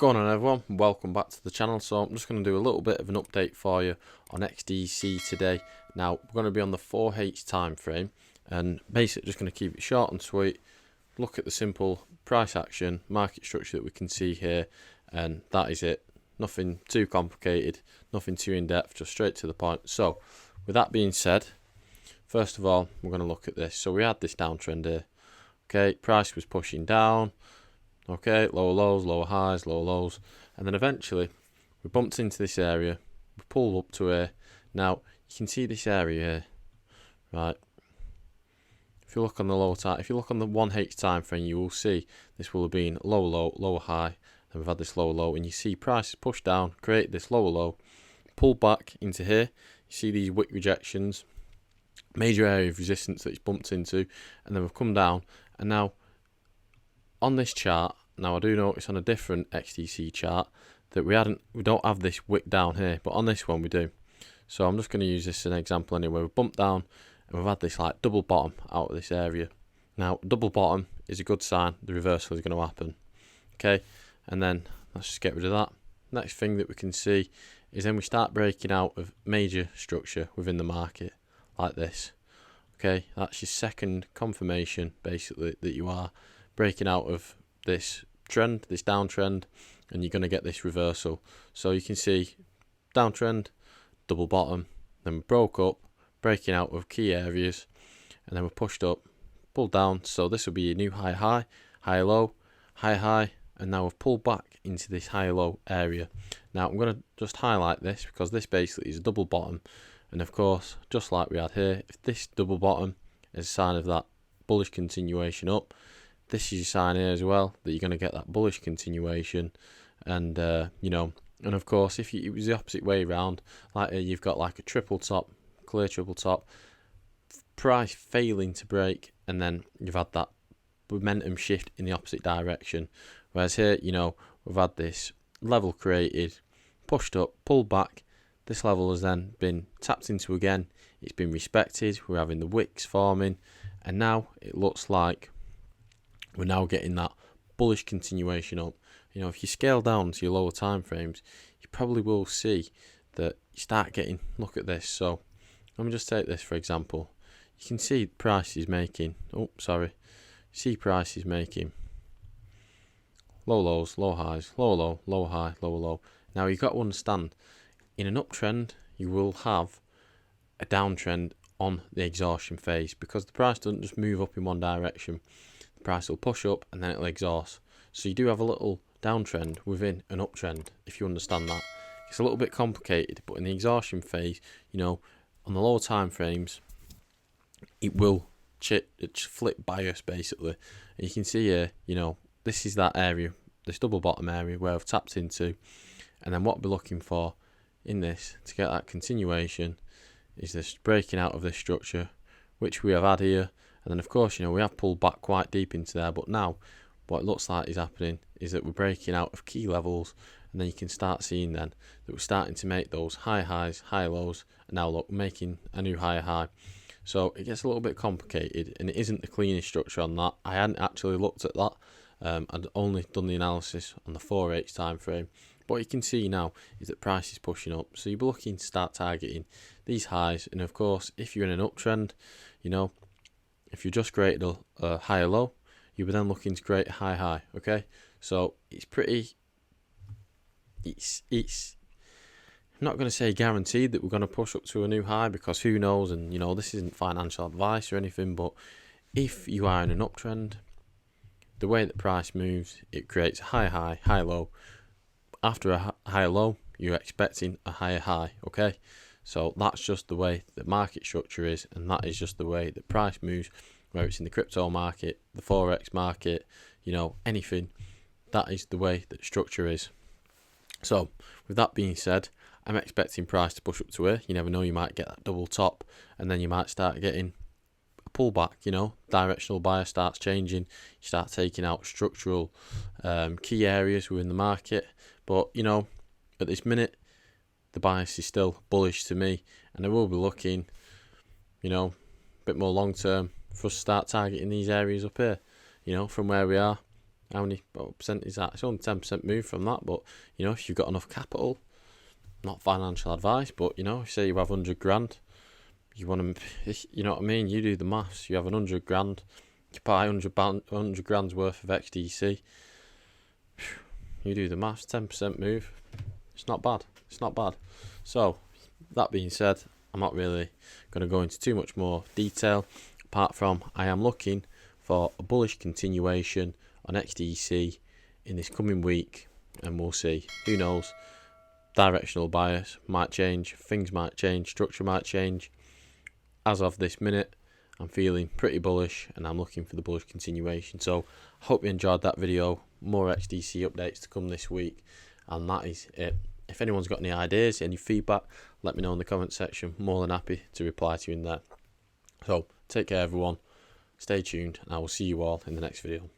going on, everyone? Welcome back to the channel. So I'm just going to do a little bit of an update for you on XDC today. Now we're going to be on the 4H time frame, and basically just going to keep it short and sweet. Look at the simple price action market structure that we can see here, and that is it. Nothing too complicated, nothing too in-depth, just straight to the point. So with that being said, first of all, we're going to look at this. So we had this downtrend here. Okay, price was pushing down. Okay, lower lows, lower highs, lower lows, and then eventually we bumped into this area. We pulled up to here. Now you can see this area here, right? If you look on the lower time, if you look on the 1H time frame, you will see this will have been lower low, lower high. Then we've had this lower low, and you see prices push down, create this lower low, pull back into here. You see these wick rejections, major area of resistance that it's bumped into, and then we've come down, and now on this chart, now I do notice on a different XDC chart that we don't have this wick down here, but on this one we do. So I'm just going to use this as an example anyway. We've bumped down and we've had this like double bottom out of this area. Now double bottom is a good sign the reversal is going to happen. Okay, and then let's just get rid of that. Next thing that we can see is then we start breaking out of major structure within the market like this. Okay, that's your second confirmation basically that you are breaking out of this trend, this downtrend, and you're going to get this reversal. So you can see downtrend, double bottom, then we broke up, breaking out of key areas, and then we pushed up, pulled down. So this will be a new high high, high low, high high, and now we've pulled back into this high low area. Now I'm going to just highlight this because this basically is a double bottom, and of course just like we had here, if this double bottom is a sign of that bullish continuation up, this is a sign here as well that you're going to get that bullish continuation. And and of course if it was the opposite way around, like here you've got like a triple top, clear triple top, price failing to break, and then you've had that momentum shift in the opposite direction. Whereas here, we've had this level created, pushed up, pulled back. This level has then been tapped into again. It's been respected. We're having the wicks forming, and now it looks like we're now getting that bullish continuation up. If you scale down to your lower time frames, you probably will see that you start getting, look at this. So let me just take this for example. You can see price is making, see price is making low lows, low highs, lower low, lower high, lower low. Now you've got to understand, in an uptrend, you will have a downtrend on the exhaustion phase, because the price doesn't just move up in one direction. The price will push up and then it'll exhaust. So you do have a little downtrend within an uptrend, if you understand that. It's a little bit complicated, but in the exhaustion phase, on the lower time frames, it will flip bias basically. And you can see here, this is that area, this double bottom area where I've tapped into, and then what we're looking for in this to get that continuation is this breaking out of this structure, which we have had here. And then of course, we have pulled back quite deep into there, but now what it looks like is happening is that we're breaking out of key levels, and then you can start seeing then that we're starting to make those high highs, high lows, and now look, making a new higher high. So it gets a little bit complicated, and it isn't the cleanest structure on that. I hadn't actually looked at that. I'd only done the analysis on the 4H time frame. What you can see now is that price is pushing up, so you'll be looking to start targeting these highs. And of course, if you're in an uptrend, if you just created a higher low, you were then looking to create a high high. Okay, so it's I'm not going to say guaranteed that we're going to push up to a new high, because who knows, and this isn't financial advice or anything, but if you are in an uptrend, the way that price moves, it creates a high high, high low. After a higher low, you're expecting a higher high. Okay, so that's just the way the market structure is, and that is just the way that price moves, whether it's in the crypto market, the forex market, anything. That is the way that structure is. So with that being said, I'm expecting price to push up to here. You never know, you might get that double top, and then you might start getting a pullback. Directional bias starts changing. You start taking out structural key areas within the market. But at this minute, the bias is still bullish to me, and I will be looking, a bit more long term for us to start targeting these areas up here. From where we are, How many percent is that? It's only 10% move from that, but you know, if you've got enough capital, not financial advice, but you know, say you have 100 grand, you want to, you know what I mean? You do the maths. You have 100 grand, you buy 100 grand's worth of XDC. You do the maths. 10% move. It's not bad. It's not bad. So that being said, I'm not really going to go into too much more detail, apart from I am looking for a bullish continuation on XDC in this coming week, and we'll see. Who knows? Directional bias might change, things might change, structure might change. As of this minute, I'm feeling pretty bullish, and I'm looking for the bullish continuation. So I hope you enjoyed that video. More XDC updates to come this week, and that is it. If anyone's got any ideas, any feedback, let me know in the comment section. More than happy to reply to you in there. So take care everyone, stay tuned, and I will see you all in the next video.